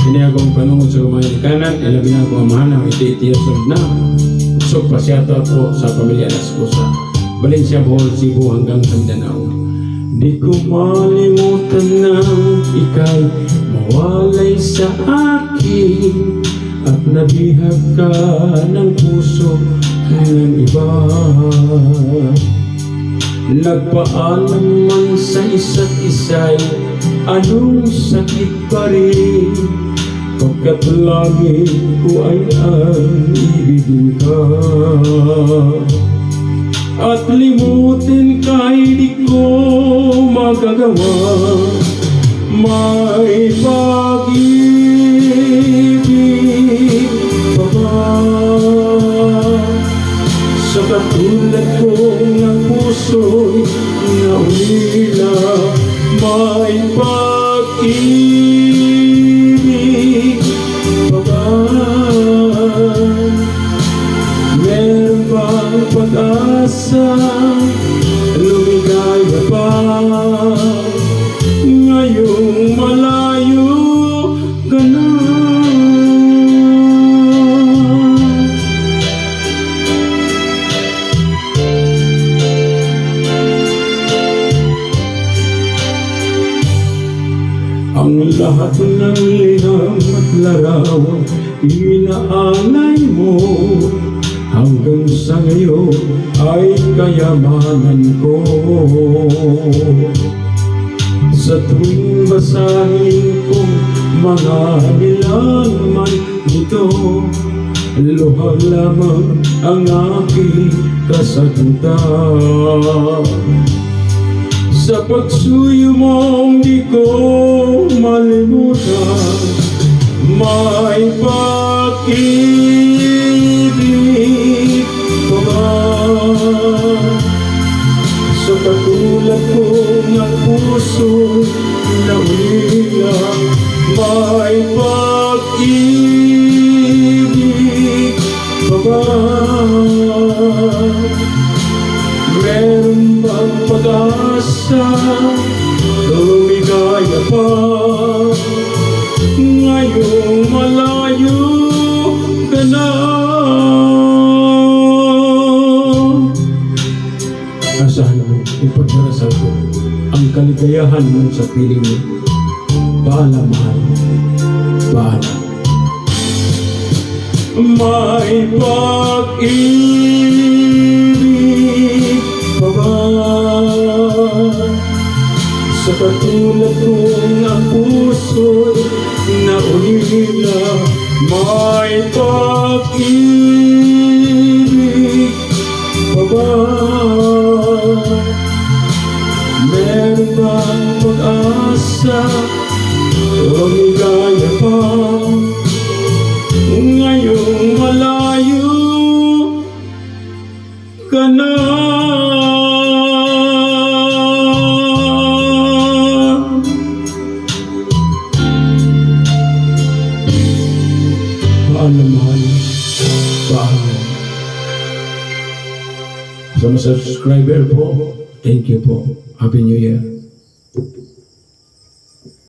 Ini akong panungod sa mga kanan, ilabi na ako amahan ng 88 years old na. So, pasyato ako sa pamilya Lascosa, Valencia, Bohol, Cebu hanggang sa Mindanao. Di ko malimutan na ika'y mawalay sa akin at nabihag ka ng puso ng iba. Nagpaalam man sa isa't isa'y anong sakit pa rin, pagkat lagi ko ay ang ibigin ka. At limutin ka'y di ko magagawa, may pag-ibig pa ba? Sa katulad kong ang puso'y naulila, may pag-ibig pa ba? Meron bang pag-asa, lumigaya pa, ngayong malayo ka na? Ang lahat ng liham at larawan inaalay mo, hanggang sa ngayon ay kayamanan ko. Sa tuwing basahin ko mga nilalaman nito, luha lamang ang aking kasagutan. Sa pagsuyo mong di ko malimutan, may pag-ibig pa ba? Sa katulad kong ang puso na ulila, may pag-ibig pa ba? Meron bang pag-asa, lumigaya pa, ngayong malayo ka na? Asahan mo, ipagdarasal ko ang kaligayahan mo sa piling mo. Paalam, mahal. Paalam. May pag-ibig pa ba? Sa katulad kong ang puso'y naulila, may pag-ibig pa ba? Meron bang pag-asa, lumigaya pa, ngayong malayo ka na? Paalam, mahal. Paalam. Sa mga subscriber po, thank you po. Happy New Year.